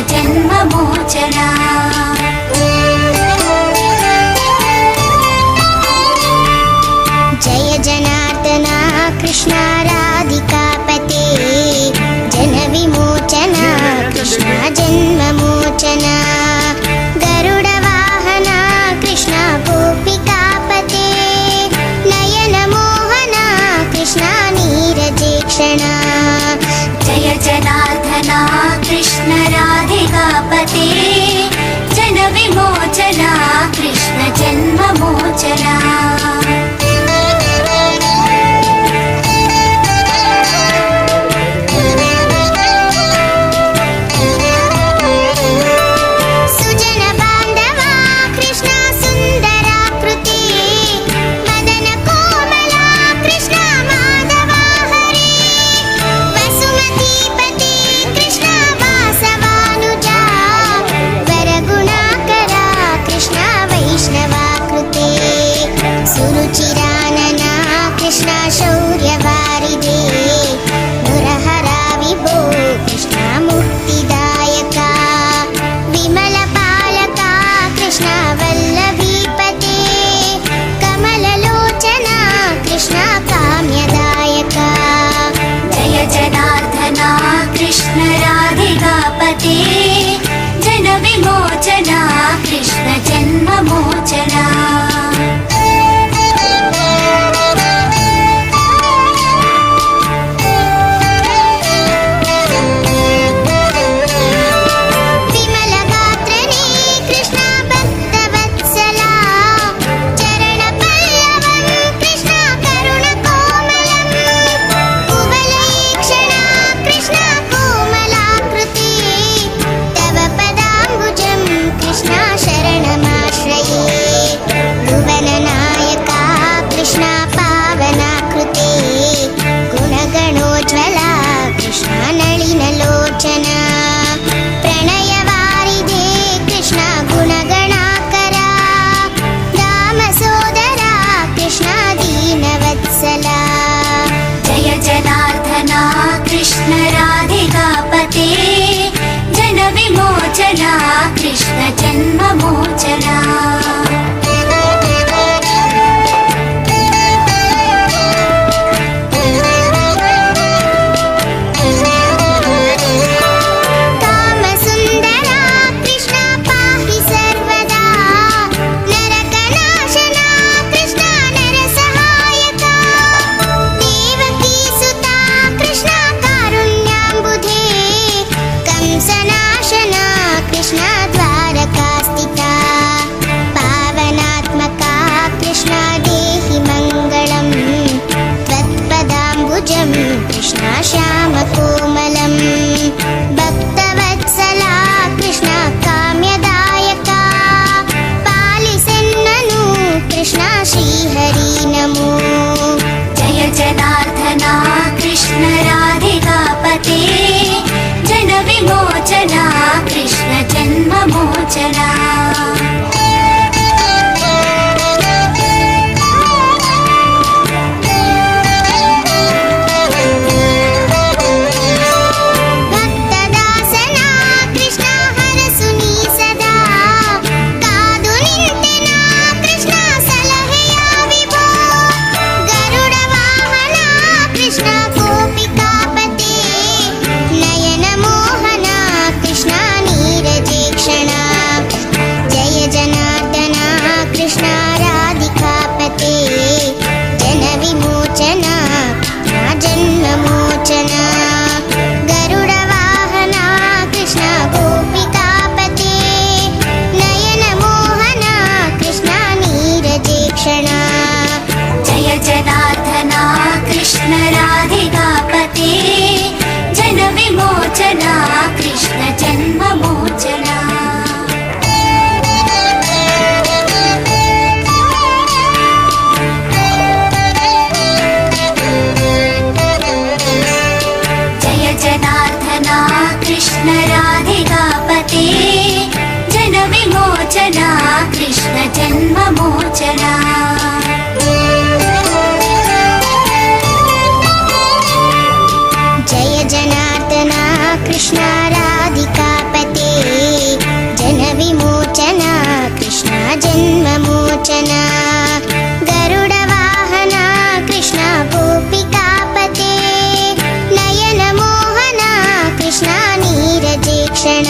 जन्ममोचना जय जनार्दना कृष्ण राधिकापते जनविमोचना कृष्ण जन्ममोचना गरुडवाहना कृष्ण गोपिकापते नयनमोहना कृष्ण नीरजेक्षणा जय जनार्दना कृष्ण राधिकापते जनविमोचना कृष्ण जन्ममोचना सुरुचिरानना कृष्ण शौर्यवारिधे दुरहरा विभो कृष्ण मुक्तिदायका विमलपालका कृष्ण वल्लभीपते कमललोचना कृष्ण काम्यदायका जय जनार्दना कृष्ण राधिकापते जनविमोचना कृष्ण जन्ममोचना कृष्ण राधिकापते जनविमोचना कृष्ण जन्ममोचना कृष्ण द्वारकास्थिता पावनात्मका कृष्ण देहि मङ्गलं त्वत्पदाम्बुजं कृष्ण श्यामकोमलं भक्तवत्सला कृष्ण काम्यदायका पालिसेन्ननु कृष्ण श्रीहरि नमो जय जनार्दना कृष्ण राधिकापते जनविमोचना कृष्ण जन्ममोचना भक्तदासना कृष्ण हरसुनी सदा कादु निंतेना कृष्ण सलहेय विभो गरुडवाहना कृष्ण गोपिकापते नयनमोहना कृष्ण नीरजेक्षणा जय जनार्दना कृष्ण राधिकापते जनविमोचना जन्ममोचना गरुडवाहना कृष्ण गोपिकापते नयनमोहना कृष्ण नीरजेक्षणा जय जनार्दना कृष्ण राधिकापते जनविमोचना कृष्ण जन्ममोचना जय जनार्दना कृष्ण राधिकापते जनविमोचना कृष्ण जन्ममोचना जय जनार्दना कृष्ण राधिकापते गरुडवाहन कृष्ण गोपिकापते नयनमोहन कृष्ण नीरजेक्षण।